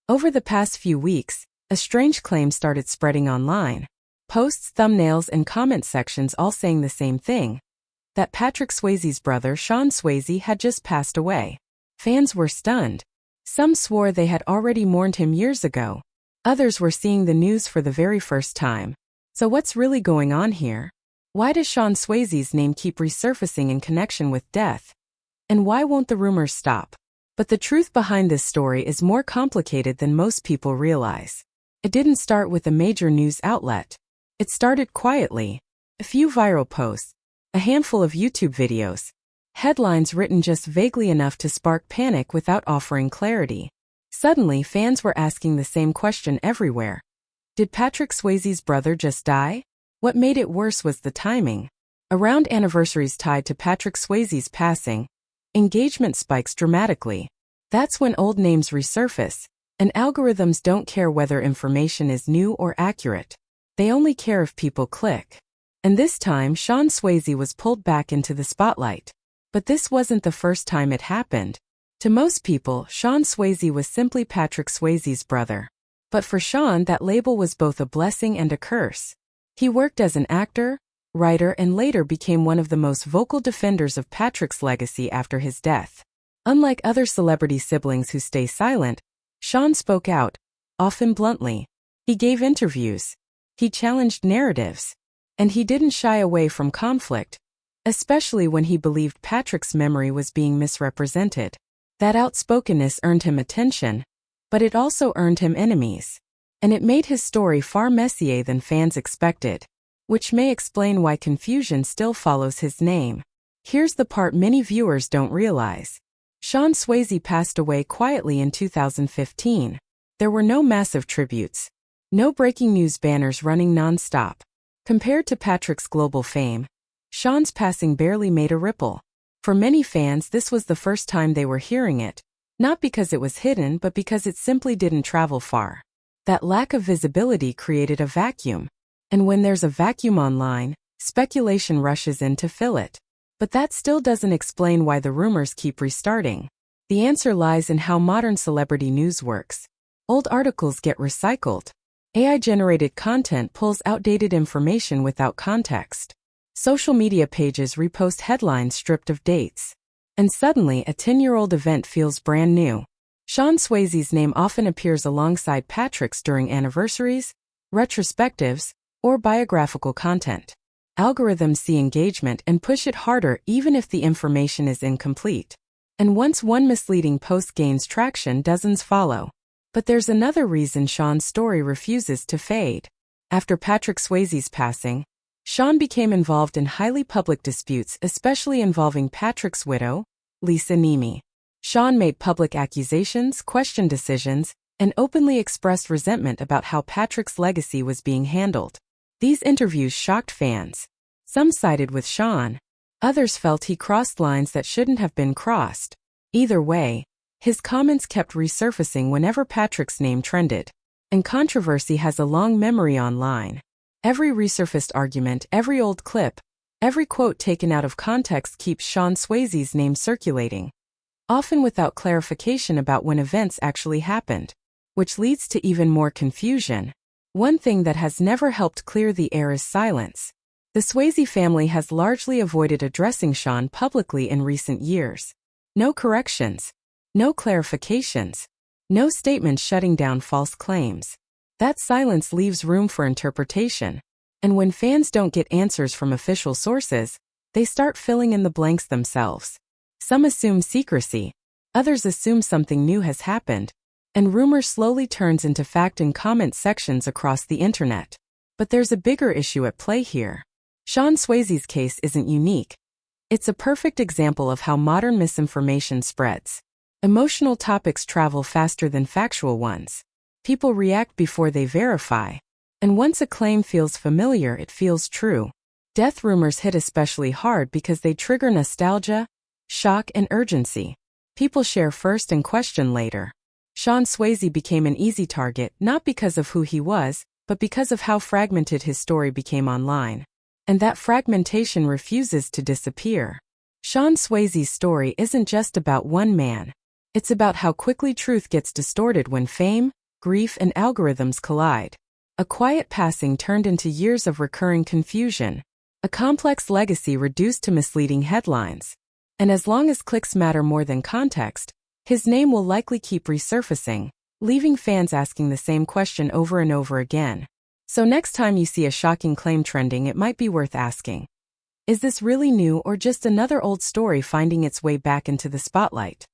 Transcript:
Over the past few weeks, a strange claim started spreading online. Posts, thumbnails, and comment sections all saying the same thing: that Patrick Swayze's brother, Sean Swayze, had just passed away. Fans were stunned. Some swore they had already mourned him years ago. Others were seeing the news for the very first time. So what's really going on here? Why does Sean Swayze's name keep resurfacing in connection with death? And why won't the rumors stop? But the truth behind this story is more complicated than most people realize. It didn't start with a major news outlet. It started quietly. A few viral posts, a handful of YouTube videos, headlines written just vaguely enough to spark panic without offering clarity. Suddenly, fans were asking the same question everywhere. Did Patrick Swayze's brother just die? What made it worse was the timing. Around anniversaries tied to Patrick Swayze's passing, engagement spikes dramatically. That's when old names resurface, and algorithms don't care whether information is new or accurate. They only care if people click. And this time, Sean Swayze was pulled back into the spotlight. But this wasn't the first time it happened. To most people, Sean Swayze was simply Patrick Swayze's brother. But for Sean, that label was both a blessing and a curse. He worked as an actor, writer, and later became one of the most vocal defenders of Patrick's legacy after his death. Unlike other celebrity siblings who stay silent, Sean spoke out, often bluntly. He gave interviews. He challenged narratives. And he didn't shy away from conflict, especially when he believed Patrick's memory was being misrepresented. That outspokenness earned him attention, but it also earned him enemies. And it made his story far messier than fans expected, which may explain why confusion still follows his name. Here's the part many viewers don't realize. Sean Swayze passed away quietly in 2015. There were no massive tributes. No breaking news banners running non-stop. Compared to Patrick's global fame, Sean's passing barely made a ripple. For many fans, this was the first time they were hearing it, not because it was hidden but because it simply didn't travel far. That lack of visibility created a vacuum. And when there's a vacuum online, speculation rushes in to fill it. But that still doesn't explain why the rumors keep restarting. The answer lies in how modern celebrity news works. Old articles get recycled. AI-generated content pulls outdated information without context. Social media pages repost headlines stripped of dates. And suddenly, a 10-year-old event feels brand new. Sean Swayze's name often appears alongside Patrick's during anniversaries, retrospectives, or biographical content. Algorithms see engagement and push it harder even if the information is incomplete. And once one misleading post gains traction, dozens follow. But there's another reason Sean's story refuses to fade. After Patrick Swayze's passing, Sean became involved in highly public disputes, especially involving Patrick's widow, Lisa Nemi. Sean made public accusations, questioned decisions, and openly expressed resentment about how Patrick's legacy was being handled. These interviews shocked fans. Some sided with Sean. Others felt he crossed lines that shouldn't have been crossed. Either way, his comments kept resurfacing whenever Patrick's name trended. And controversy has a long memory online. Every resurfaced argument, every old clip, every quote taken out of context keeps Sean Swayze's name circulating, often without clarification about when events actually happened, which leads to even more confusion. One thing that has never helped clear the air is silence. The Swayze family has largely avoided addressing Sean publicly in recent years. No corrections. No clarifications. No statements shutting down false claims. That silence leaves room for interpretation. And when fans don't get answers from official sources, they start filling in the blanks themselves. Some assume secrecy. Others assume something new has happened. And rumor slowly turns into fact in comment sections across the internet. But there's a bigger issue at play here. Sean Swayze's case isn't unique. It's a perfect example of how modern misinformation spreads. Emotional topics travel faster than factual ones. People react before they verify. And once a claim feels familiar, it feels true. Death rumors hit especially hard because they trigger nostalgia, shock, and urgency. People share first and question later. Sean Swayze became an easy target not because of who he was, but because of how fragmented his story became online. And that fragmentation refuses to disappear. Sean Swayze's story isn't just about one man. It's about how quickly truth gets distorted when fame, grief, and algorithms collide. A quiet passing turned into years of recurring confusion, a complex legacy reduced to misleading headlines. And as long as clicks matter more than context, his name will likely keep resurfacing, leaving fans asking the same question over and over again. So next time you see a shocking claim trending, it might be worth asking, is this really new or just another old story finding its way back into the spotlight?